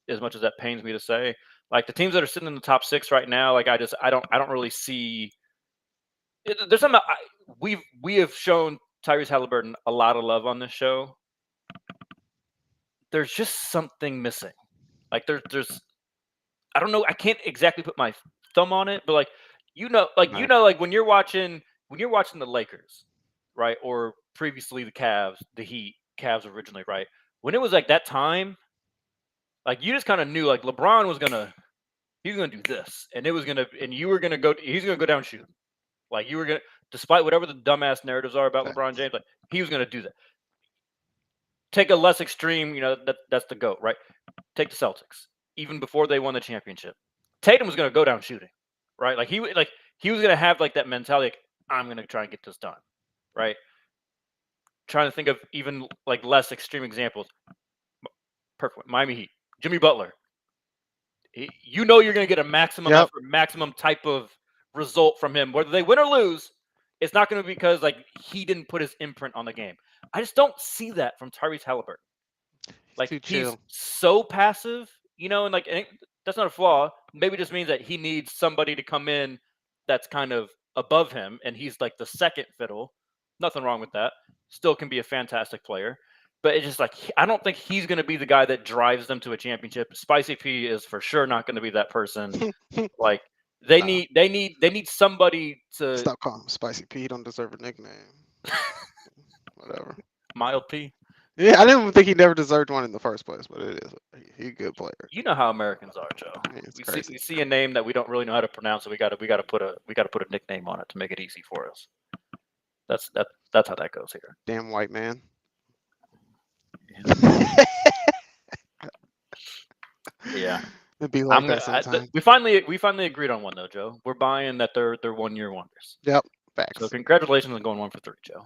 as much as that pains me to say. Like the teams that are sitting in the top 6 right now, like I don't really see. There's something we have shown Tyrese Halliburton a lot of love on this show. There's just something missing. Like there's I don't know. I can't exactly put my thumb on it, but like like when you're watching the Lakers, right, or previously the Cavs, the Heat, Cavs originally, right, when it was like that time, like you just kind of knew like LeBron was gonna do this, and it was gonna, and you were gonna go, he's gonna go down shooting, like you were gonna, despite whatever the dumbass narratives are about LeBron James, like he was gonna do that. Take a less extreme, that's the GOAT, right? Take the Celtics. Even before they won the championship, Tatum was going to go down shooting, right? Like he was going to have like that mentality, like I'm going to try and get this done, right? Trying to think of even like less extreme examples. Perfect. Miami Heat, Jimmy Butler. You're going to get a maximum effort, maximum type of result from him, whether they win or lose. It's not going to be because like he didn't put his imprint on the game. I just don't see that from Tyrese Halliburton. Like he's so passive, and like that's not a flaw. Maybe it just means that he needs somebody to come in that's kind of above him, and he's like the second fiddle. Nothing wrong with that. Still can be a fantastic player, but it's just like I don't think he's going to be the guy that drives them to a championship. Spicy P is for sure not going to be that person. Like they need somebody to stop calling him Spicy P. He don't deserve a nickname. Whatever. Mild P. Yeah, I didn't even think he never deserved one in the first place, but it is. He's a good player. You know how Americans are, Joe. Yeah, we see a name that we don't really know how to pronounce, so we got to put a nickname on it to make it easy for us. That's how that goes here. Damn white man. Yeah. It'd be like that sometimes. We finally agreed on one though, Joe. We're buying that they're 1-year wonders. Yep. Facts. So congratulations on going 1 for 3, Joe.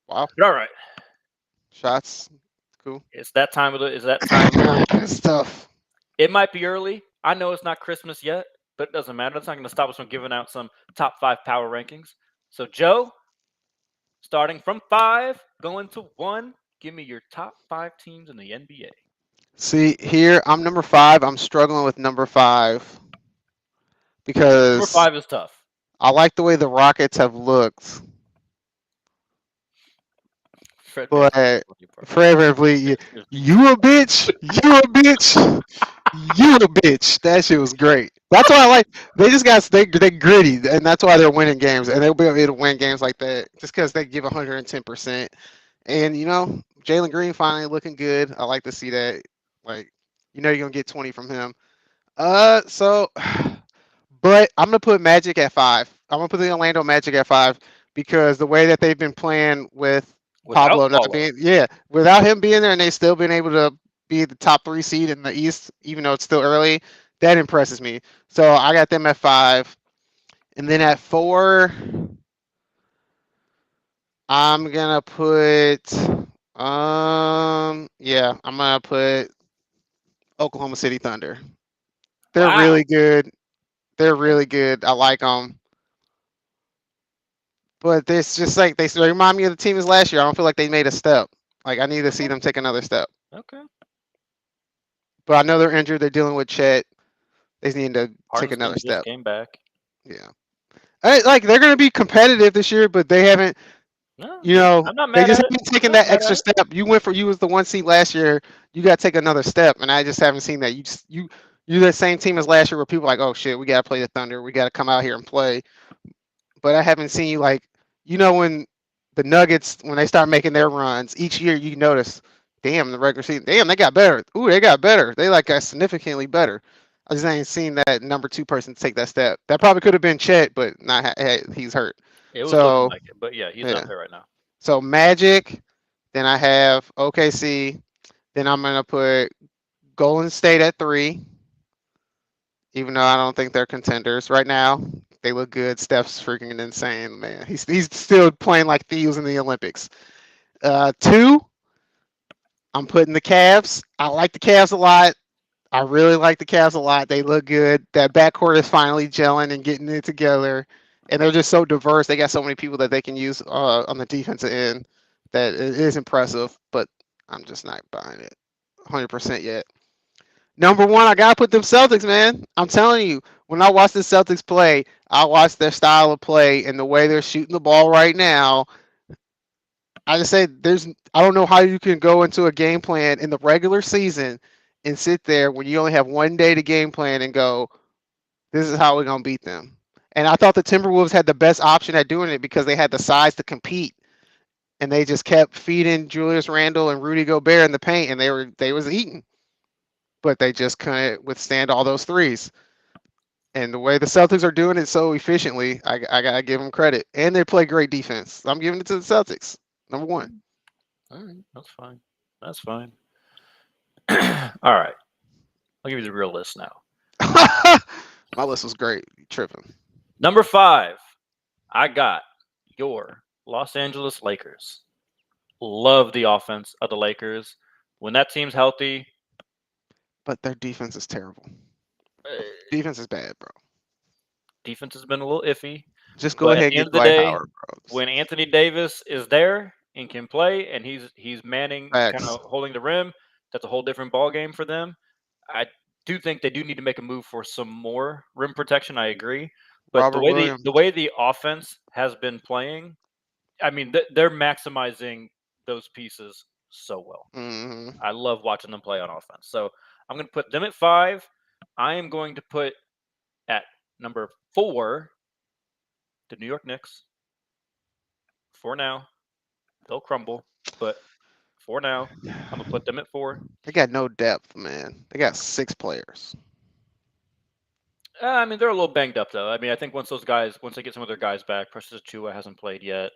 Wow. But all right. Shots. Cool. Is that time? Good stuff. It might be early. I know it's not Christmas yet, but it doesn't matter. It's not going to stop us from giving out some top 5 power rankings. So, Joe, starting from 5, going to 1, give me your top 5 teams in the NBA. See, here, I'm number 5. I'm struggling with number 5 because number 5 is tough. I like the way the Rockets have looked. But Fred VanVleet, you a bitch. You a bitch. You a bitch. That shit was great. That's why I like. They just got they gritty, and that's why they're winning games. And they'll be able to win games like that just because they give 110%. And Jalen Green finally looking good. I like to see that. Like, you're gonna get 20 from him. But I'm gonna put Magic at 5. I'm gonna put the Orlando Magic at 5 because the way that they've been playing with Pablo not being, without him being there, and they still been able to be the top 3 seed in the East, even though it's still early, that impresses me. So I got them at 5, and then at 4, I'm gonna put, I'm gonna put Oklahoma City Thunder. They're really good. They're really good. I like them. But it's just like they remind me of the team as last year. I don't feel like they made a step. Like I need to see them take another step. Okay. But I know they're injured. They're dealing with Chet. They need to take another step. Came back. Yeah. They're going to be competitive this year, but they haven't. No, I'm not mad they just at haven't taken that extra step. You was the 1 seed last year. You got to take another step, and I just haven't seen that. You're the same team as last year, where people are like, oh shit, we got to play the Thunder. We got to come out here and play. But I haven't seen you when the Nuggets, when they start making their runs each year, you notice, damn, the regular season, damn, they got better. Ooh, they got better. They got significantly better. I just ain't seen that number 2 person take that step. That probably could have been Chet, but he's hurt. It was looking like it, but he's not there right now. So Magic, then I have OKC, then I'm gonna put Golden State at 3, even though I don't think they're contenders right now. They look good. Steph's freaking insane, man. He's still playing like thieves in the Olympics. 2, I'm putting the Cavs. I like the Cavs a lot. I really like the Cavs a lot. They look good. That backcourt is finally gelling and getting it together. And they're just so diverse. They got so many people that they can use on the defensive end that it is impressive. But I'm just not buying it 100% yet. Number one, I gotta put them Celtics, man. I'm telling you, when I watch the Celtics play, I watch their style of play and the way they're shooting the ball right now. I just say I don't know how you can go into a game plan in the regular season and sit there when you only have one day to game plan and go, this is how we're gonna beat them. And I thought the Timberwolves had the best option at doing it because they had the size to compete, and they just kept feeding Julius Randle and Rudy Gobert in the paint, and they was eating, but they just couldn't withstand all those threes. And the way the Celtics are doing it so efficiently, I gotta give them credit, and they play great defense. I'm giving it to the Celtics. Number one. All right, that's fine. That's fine. All right, I'll give you the real list now. My list was great. You tripping. Number 5, I got your Los Angeles Lakers. Love the offense of the Lakers. When that team's healthy, But their defense is terrible. Defense is bad, bro. defense has been a little iffy. Just go But ahead at the and end get of the Dwight day, Howard, bro. when Anthony Davis is there and can play, and he's manning, Facts. kind of holding the rim, that's a whole different ball game for them. I do think they do need to make a move for some more rim protection. I agree, but Robert the way Williams. the way the offense has been playing, I mean, they're maximizing those pieces so well. Mhm. I love watching them play on offense. So I'm going to put them at 5. I am going to put at number 4 the New York Knicks. For now, they'll crumble, but for now, I'm going to put them at 4. They got no depth, man. They got 6 players. I mean, they're a little banged up, though. I mean, I think once they get some of their guys back, Precious Achiuwa hasn't played yet.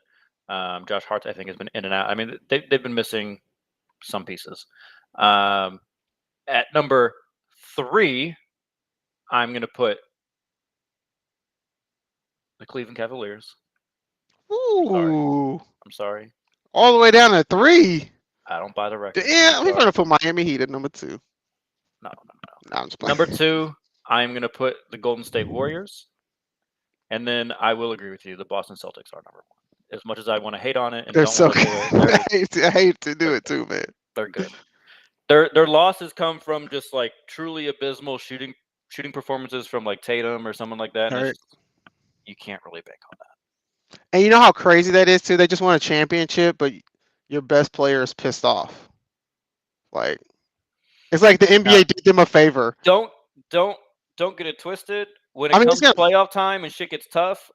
Josh Hart, I think, has been in and out. I mean, they've been missing some pieces. At number 3, I'm going to put the Cleveland Cavaliers. Ooh. I'm sorry. All the way down to 3. I don't buy the record. Damn, we're gonna put Miami Heat at number 2. No. No, I'm just playing. Number 2, I'm going to put the Golden State Warriors. And then I will agree with you. The Boston Celtics are number 1. As much as I want to hate on it and They're don't so want to do it, I hate to do it too, man. they're good. Their losses come from just like truly abysmal shooting performances from like Tatum or someone like that. And it's just- you can't really bank on that. And you know how crazy that is too? They just won a championship, but your best player is pissed off. Like, it's like the NBA did them a favor. Don't get it twisted. When it I mean, comes it's to playoff time and shit gets tough,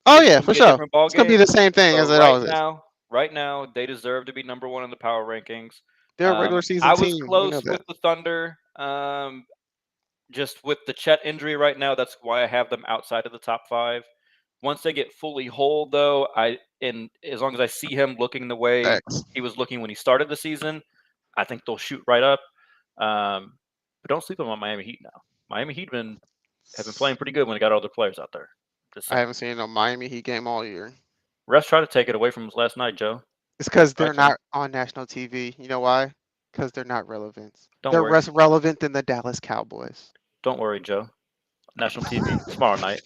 Oh it's yeah, gonna for be a sure. different ball It's gonna be game. the same thing So as it always is. right now, they deserve to be number 1 in the power rankings. They're a regular season I team. was We know close that. with the Thunder. Just with the Chet injury right now, that's why I have them outside of the top 5. Once they get fully whole, though, and as long as I see him looking the way Facts. he was looking when he started the season, I think they'll shoot right up. But don't sleep on Miami Heat now. Miami Heat have been playing pretty good when they got all their players out there. Just I saying. haven't seen a Miami Heat game all year. Refs tried to take it away from us last night, Joe. It's because they're Right, not on national TV. You know why? Because they're not relevant. Don't They're worry. less relevant than the Dallas Cowboys. Don't worry, Joe. National TV tomorrow night.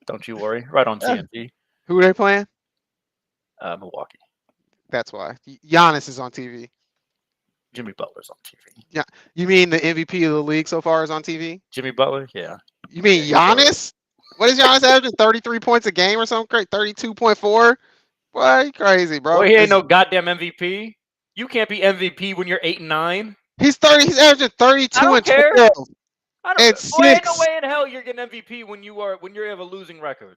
Don't you worry. Right on TNT. Who are they playing? Milwaukee. That's why. Giannis is on TV. Jimmy Butler's on TV. You mean the MVP of the league so far is on TV? Jimmy Butler? Yeah. You mean Giannis? What is Giannis averaging? 33 points a game or something? Great. 32.4? Boy, you crazy, bro. Well, he ain't no goddamn MVP. You can't be MVP when you're 8-9. He's averaging 32 I don't and care. 12. I don't. It's Boy, ain't no 6. way in hell you're getting MVP when you have a losing record.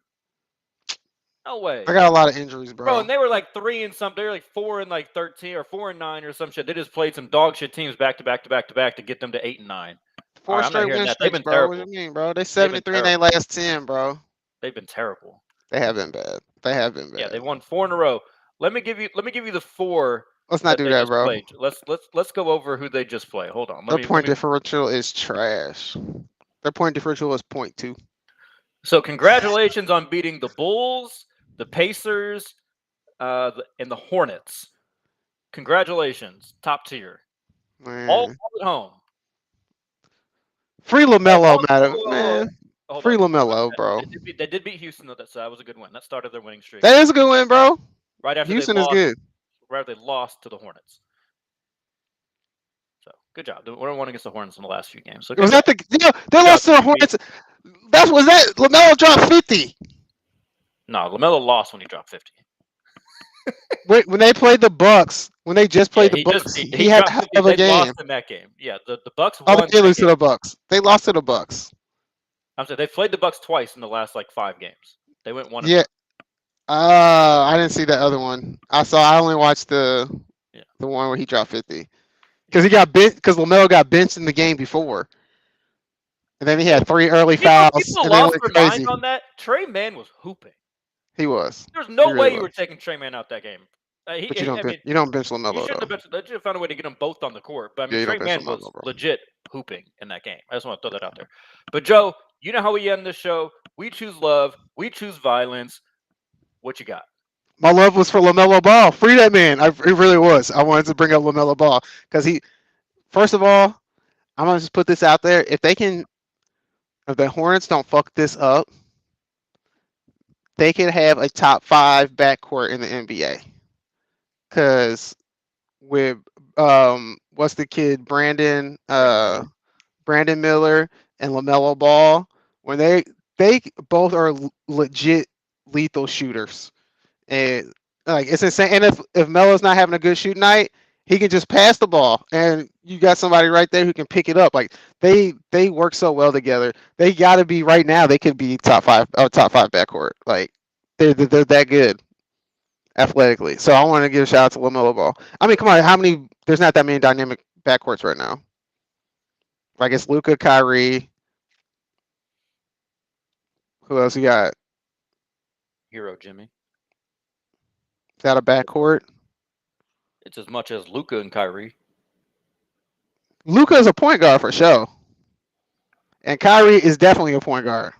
No way. I got a lot of injuries, Bro, bro. and they were like 3 and some. They were like 4 and like 13 or 4 and 9 or some shit. They just played some dog shit teams back to back to get them to 8 and 9. 4 I'm not straight hearing win that. They've streaks, been bro. terrible. What do you mean, bro? They been 73 in their last 10, bro. They've been terrible. They have been bad. They have been bad. Yeah, they won 4 in a row. Let me give you the 4. Let's not do they that, just bro. played. Let's go over who they just played. Hold on. Their point differential is trash. Their point differential is 0.2. So congratulations on beating the Bulls, the Pacers, and the Hornets. Congratulations, top tier. Man. All at home. Free LaMelo, Whoa. man. Hold Free on. LaMelo, bro. They did beat Houston though. That was a good win. That started their winning streak. That is a good win, bro. Right after Houston they is lost, good. Right after they lost to the Hornets. Good job. They won against the Hornets in the last few games. So Was good that job. the? They lost to the Hornets. Was that LaMelo dropped 50 No, LaMelo lost when he dropped 50. when they played the Bucks. When they just played the Bucks, he had dropped half 50. of a They game. lost in that game. Yeah, the Bucks Oh, won. they lose to that the game. Bucks. They lost to the Bucks. I'm saying they played the Bucks twice in the last like 5 games. They went 1. Yeah. I didn't see that other one. I only watched the one where he dropped 50 because he got benched because LaMelo got benched in the game before, and then he had 3 early fouls People and then lost went their crazy. mind on that. Trey Mann was hooping. He was. There's no He way really you were was. taking Trey Mann out that game. But you don't bench You LaMelo shouldn't though. have they should have found a way to get them both on the court. But I mean, Yeah, you Trey don't bench Mann was LaMelo, bro. legit hooping in that game. I just want to throw that out there. But Joe, you know how we end this show? We choose love. We choose violence. What you got? My love was for LaMelo Ball. Free that man. It really was. I wanted to bring up LaMelo Ball because first of all, I'm gonna just put this out there. If the Hornets don't fuck this up, they could have a top 5 backcourt in the NBA. Because with what's the kid Brandon Miller and LaMelo Ball, when they both are legit lethal shooters, and like it's insane. And if Melo's not having a good shoot night, he can just pass the ball, and you got somebody right there who can pick it up. Like they work so well together. They got to be right now. They could be top 5 backcourt. Like they're that good athletically. So I want to give a shout out to LaMelo Ball. I mean, come on, there's not that many dynamic backcourts right now. Like it's Luka, Kyrie. Who else you got? Hero Jimmy. Is that a backcourt? It's as much as Luka and Kyrie. Luka is a point guard for sure. And Kyrie is definitely a point guard.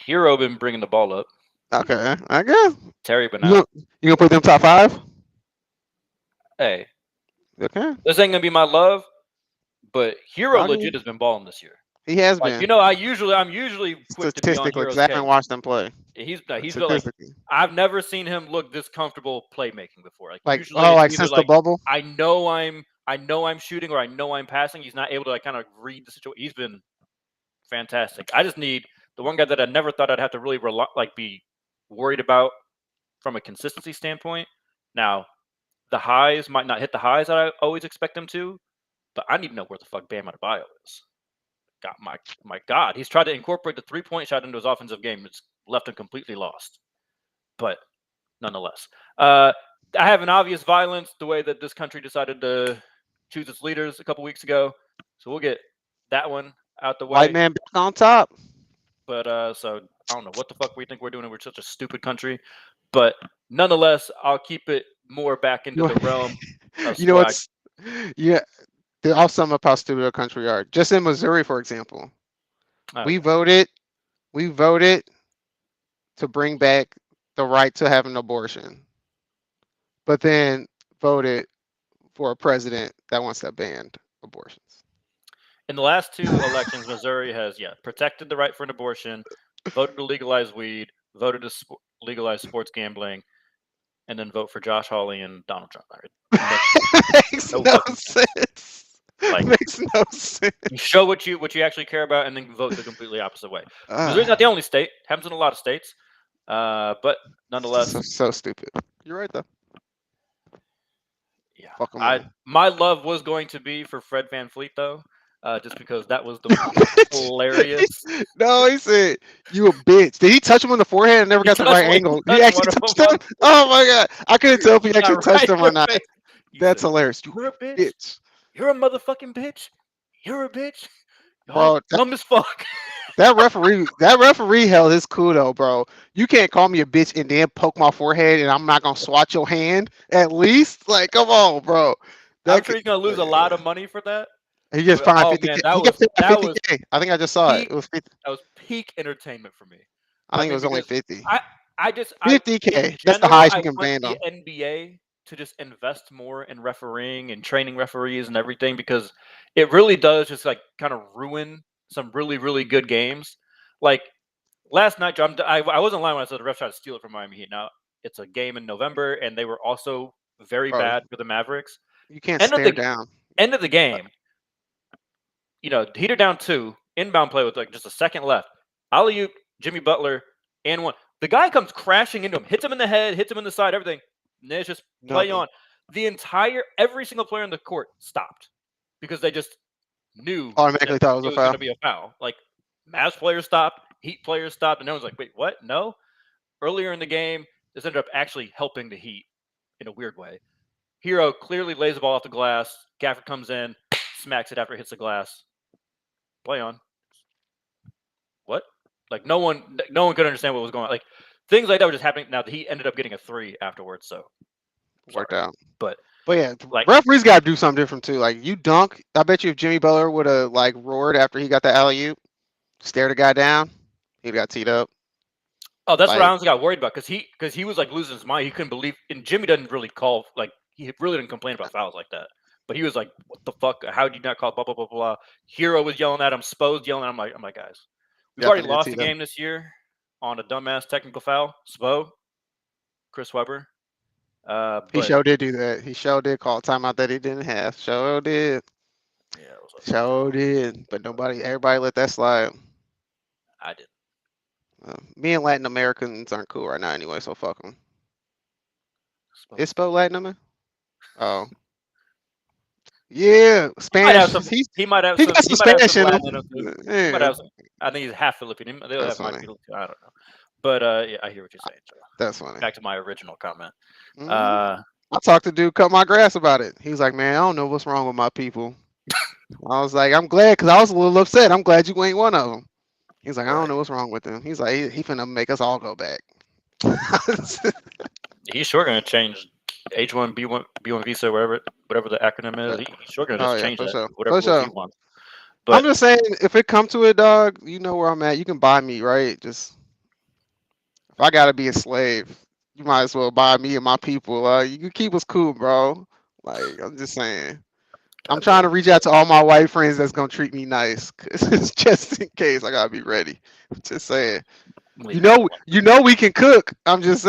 Hero been bringing the ball up. Okay, I guess. Terry been You out. gonna put them top 5? Hey, Okay. this ain't gonna be my love, but Hero Okay. legit has been balling this year. He has Like, been. you know, I'm usually quick to be on Statistically, Hero's because I haven't case. watched them play. He's been like Statistically. I've never seen him look this comfortable playmaking before. Like usually it's either since the like, bubble. I know I'm shooting or I know I'm passing. He's not able to like kind of read the situation. He's been fantastic. I just need the one guy that I never thought I'd have to really be worried about from a consistency standpoint. Now, the highs might not hit the highs that I always expect them to, but I need to know where the fuck Bam Adebayo is. God, my God, he's tried to incorporate the 3-point shot into his offensive game. It's left him completely lost. But nonetheless, I have an obvious violence the way that this country decided to choose its leaders a couple weeks ago. So we'll get that one out the way. White man back on top. But so I don't know what the fuck we think we're doing. We're such a stupid country. But nonetheless, I'll keep it more back into the realm of You know swag. what's I'll sum up how stupid our country are. Just in Missouri, for example, we voted to bring back the right to have an abortion, but then voted for a president that wants to ban abortions. In the last 2 elections, Missouri has protected the right for an abortion, voted to legalize weed, voted to legalize sports gambling, and then vote for Josh Hawley and Donald Trump. Makes no sense. Like, makes no sense. You show what you actually care about, and then vote the completely opposite way. Missouri's not the only state; happens in a lot of states, but nonetheless, so stupid. You're right though. Yeah, Fuck 'em all. my love was going to be for Fred VanVleet though, just because that was the hilarious. No, he said you a bitch. Did he touch him on the forehead and never got the right angle? He actually touched him. Oh my god, I couldn't tell if he actually touched him or not. That's hilarious. You're a bitch. You're a motherfucking bitch. You're a bitch. Bro, dumb as fuck. That referee held his cool though, bro. You can't call me a bitch and then poke my forehead and I'm not gonna swat your hand at least. Like, come on, bro. I'm sure he's gonna lose a lot of money for that. He gets fined 50K. Man, He gets 50K. I think I just saw it. It was 50. That was peak entertainment for me. I think it was only 50. 50K. That's the highest you can ban on. The NBA to just invest more in refereeing and training referees and everything, because it really does just like kind of ruin some really, really good games. Like last night, I wasn't lying when I said the refs tried to steal it from Miami Heat. Now it's a game in November, and they were also very bad for the Mavericks. You can't stare down. End of the game, Heater down 2, inbound play with like just a second left. Alley-oop, Jimmy Butler, and 1. The guy comes crashing into him, hits him in the head, hits him in the side, everything. And then it's just play Nothing. on. Every single player on the court stopped because they just knew Automatically thought it was a going foul. to be a foul. Like Mavs players stopped, Heat players stopped, and no one's like, wait, what? No. Earlier in the game, this ended up actually helping the Heat in a weird way. Hero clearly lays the ball off the glass. Gafford comes in, smacks it after it hits the glass. Play on. What? Like no one could understand what was going on. Like things like that were just happening. Now the Heat ended up getting a 3 afterwards, so Worked sorry. out. But yeah, like- referees got to do something different too. Like you dunk, I bet you if Jimmy Butler would have like roared after he got the alley-oop, stared the guy down, he'd got teed up. Oh, that's what Like- I honestly got worried about because he was like losing his mind. He couldn't believe, and Jimmy doesn't really call like he really didn't complain about fouls like that. But he was like, "What the fuck? How did you not call blah blah blah blah?" Hero was yelling at him. Spo's yelling at him. I'm like, guys, we've already Definitely lost the teed up. game this year on a dumbass technical foul. Spo, Chris Webber. He but- sure did do that. He sure did call timeout that he didn't have. Sure did. Yeah, it was Sure did. But everybody let that slide. I did. Me and Latin Americans aren't cool right now anyway, so fuck them. Is Spo Latin American? Oh. Yeah, He might have Spanish. some. He's, He might have he some. got some he might have Spanish some in Latin in him too. him. He might Yeah, have some- I think he's half Filipino. They'll That's have my funny. Filipino. I don't know. But yeah, I hear what you're saying, Joe. that's funny. Back to my original comment. Mhm. Uh, I talked to dude cut my grass about it. He was like, "Man, I don't know what's wrong with my people." I was like, "I'm glad," because I was a little upset. I'm glad you ain't one of them. He's like, "I don't know what's wrong with them." He's like, "He finna make us all go back." he's sure going to change H1, B1 visa, whatever the acronym is. He's sure going to Oh, just yeah, change for that, sure. whatever For rules he sure. wants. I'm But just saying, if it come to it, dog, you know where I'm at. You can buy me, right? Just if I gotta be a slave, you might as well buy me and my people. You can keep us cool, bro. Like I'm just saying. I'm trying to reach out to all my white friends that's gonna treat me nice, 'cause just in case I gotta be ready. Just saying. You know we can cook. I'm just saying.